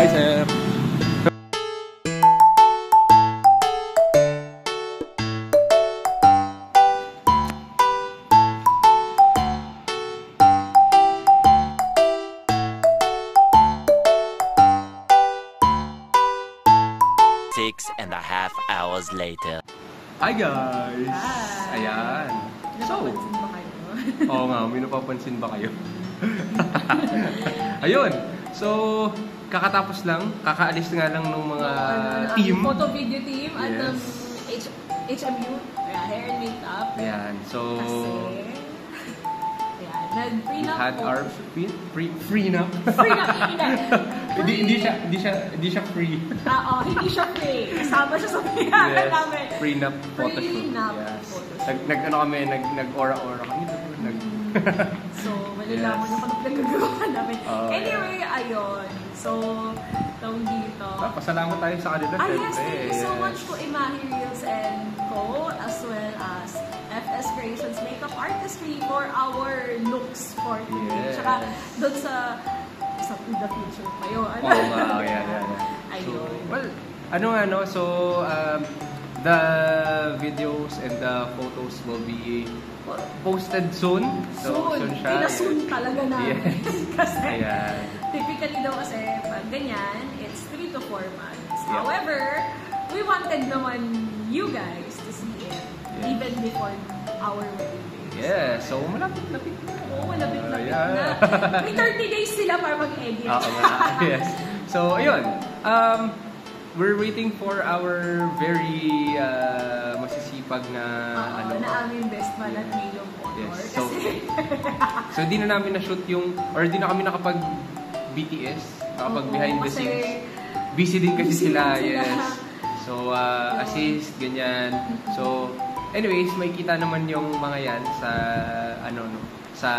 sir. And a half hours later. Hi guys! Hi! Ayan. Napapansin ba kayo? Oo nga, may napapansin ba kayo? Ayun. So, kakatapos lang, kakaalis nga lang ng mga team. Photo video team at Yes. HMU, hair and makeup. Ayan. So, Kasi, we had our prenup. Prenup. Hindi siya free. Hindi siya free. Kasama siya sa pinahan namin. Prenup photoshoot. Prenup Yes. photoshoot. Nag-aura-aura kami. So, malalaman yung kung nagagawa namin. Anyway, ayun. So, tawag dito. Pasalamat tayo sa kanila. Yes, thank you so much to Imahi Reels and Co. as well as FS Creations Makeup Artistry for our looks for today. Yes. Tsaka doon sa the future pa yun. Oo nga, yeah. Ayun. So, the videos and the photos will be posted soon. Soon siya. Soon talaga namin. Yes. Kasi, Ayan. typically daw kasi, pag ganyan, it's 3 to 4 months. Yeah. However, we wanted naman you guys to see it even before our wedding day. Yeah, so malapit-lapit na. Oo, malapit-lapit Yeah. na. May 30 days sila para mag-edit. Yes. So, ayun. We're waiting for our very masisipag na na aming best man at Maylong Motor. Yes. Kasi, So, di na namin na-shoot or di na kami nakapag-BTS, nakapag-behind the scenes. Busy din kasi sila, yes. So, assist, ganyan. So, anyways, may kita naman yung mga yan sa, sa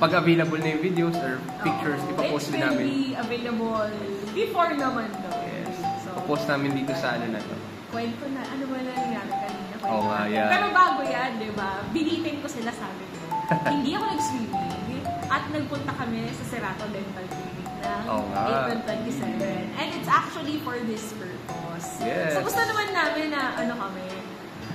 pag-available na yung videos or pictures, ipapost din namin. It will be available before naman daw. Yes. So, Ipapost namin dito sa na to. Kwento na, ano ba nangyari kanina? Oo nga, yeah. Pero bago yan, di ba? Binitin ko sila, sabi ko. Hindi ako nag-swimming at nagpunta kami sa Serato Dental Clinic ng April 27. And it's actually for this purpose. Yes. So gusto naman namin na kami,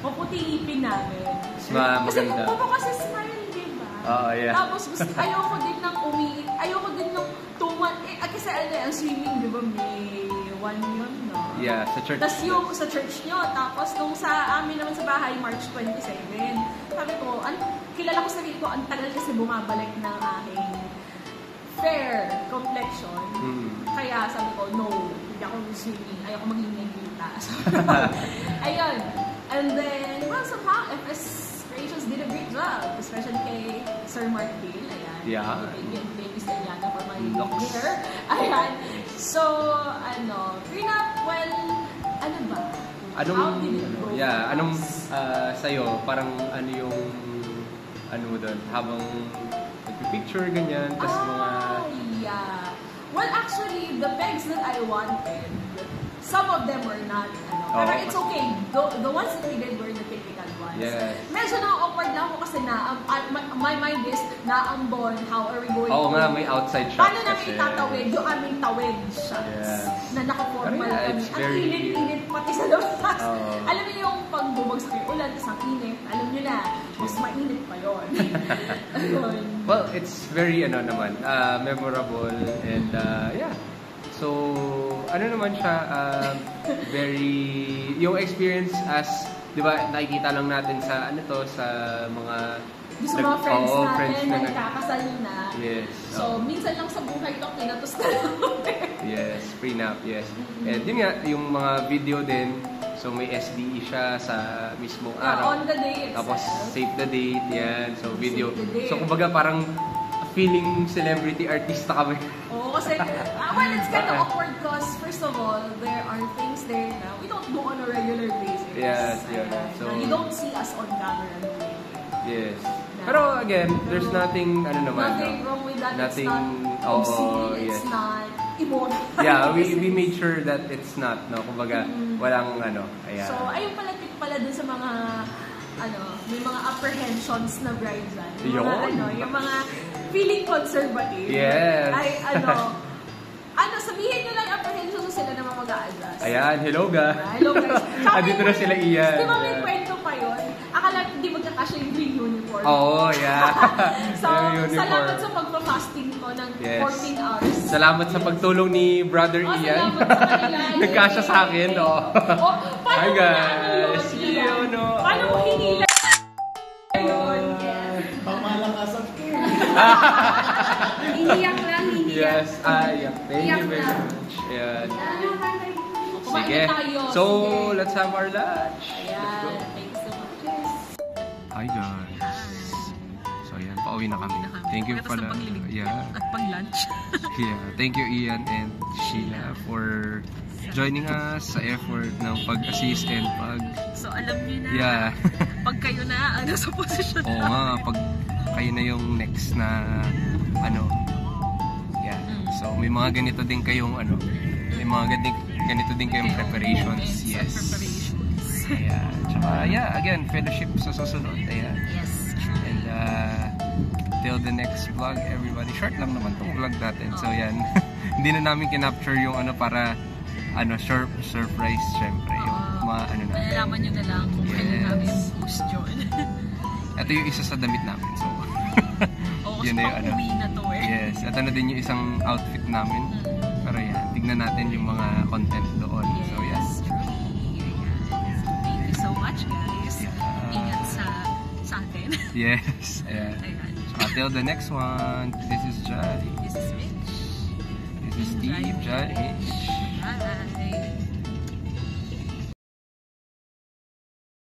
maputingipin namin. Kasi maganda. kung kasi smile, di ba? Yeah. Tapos ayoko din ng umiit, ayoko din ng tuman. Kasi ang swimming, di ba, may 1 yun, no? Yeah, sa church. Tapos yung sa church nyo, tapos nung sa amin naman sa bahay, March 27. Sabi ko, kilala ko sarili ko, ang tagal kasi bumabalik ng aking fair complexion. Kaya sabi ko, no, hindi ako swimming, ayoko maging negrita. So, ayun. And then, well, somehow, FS Creations did a great job, especially kay Sir Mark Bill. Ayan. Yeah. Baby Stellana for my Looks. hair. Ayan. So, prenup, well, ano ba? How did it go? Yeah, sa'yo, parang yung, mo doon, habang nagpipicture, ganyan, tas mga... Yeah. Well, actually, the pegs that I wanted, some of them were not, pero it's okay. The ones that we did were the typical ones. Yes. Medyo na-awkward lang ako kasi my mind is naambon, how are we going to... nga, may outside shots Paano namin itatawid? Yung aming tawid shots na naka-formal kami. Ang init-init pati sa labas. Alam niyo yung pag bumagsak yung ulan, tas ang init, alam niyo na, mas mainit pa yun. Well, it's very, memorable and, yeah. So, naman siya, very, yung experience as, di ba, nakikita lang natin sa, sa mga... Sa mga friends natin na nagkakasal na. Yes. So, minsan lang sa buhay ito, kinatos na lang. Yes, prenup, yes. And yun nga, yung mga video din, so may SDE siya sa mismong araw. On the day itself. Tapos, save the date, yan. So, video. So, kumbaga, parang feeling celebrity artista kami. Oo, kasi, well, it's kind of awkward because, first of all, there are things there na we don't do on a regular basis. Yes, yeah. So, you don't see us on camera. Yes. Pero again, there's nothing, nothing wrong with that. Nothing, it's not obscene, it's not immoral. Yeah, we made sure that it's not, no? Kumbaga, walang ayan. So, ayun pala tip pala dun sa mga, may mga apprehensions na brides dyan. Yung mga feeling conservative. Yes. Ay, sabihin nyo lang apprehension Ayan, hello guys. Hello guys. Andito na sila Ian. Di ba may kwento pa yun? Akala hindi magkakasya yung green uniform. Oo, yeah. So, Yung uniform. salamat sa pagpa-fasting ko ng Yes. 14 hours. Salamat sa pagtulong ni Brother Oh, Ian. salamat sa kanila. Nagkasya sa akin, no? Oh, paano Hi mo guys. na You know. Paano mo hinila yun? Yes. Pangmalakasan ko. Iniyak lang, iniyak. Yes, yeah. Thank you very much. Ayan. Kumain Sige. na tayo. So, Sige. let's have our lunch. Ayan. Thanks so much. Yes. Hi guys. So, ayan. Pauwi na kami. Thank you pala. Yeah. At pag-lunch. Yeah. Thank you Ian and Sheila for joining us sa effort ng pag-assist and pag... So, alam niyo na. Yeah. Pag kayo na, sa posisyon Oo nga, pag kayo na yung next na ano. Yeah. So, may mga ganito din kayong ano. May mga ganito din kayong preparations. Yes. Ayan. Tsaka, yeah, again, fellowship sa susunod. Ayan. Yes, true. And till the next vlog, everybody. Short lang naman tong vlog natin. So, yan. Hindi na namin kinapture yung ano para ano, surprise, syempre. Yung mga ano natin. Malalaman nyo na lang kung kailan namin post yun. Ito yung isa sa damit namin. So, Oo, yun kasi na yung ano. pang-uwi na to eh. Yes. Ito na din yung isang outfit namin. Pero yan, tignan natin yung mga content doon. So, yan. Yes, truly. Ayan. So, thank you so much, guys. Yeah. Ingat sa atin. Yes. Ayan. Ayan. So, until the next one, this is Jai. This is Mitch. This is Steve, Jai, Mitch. Bye.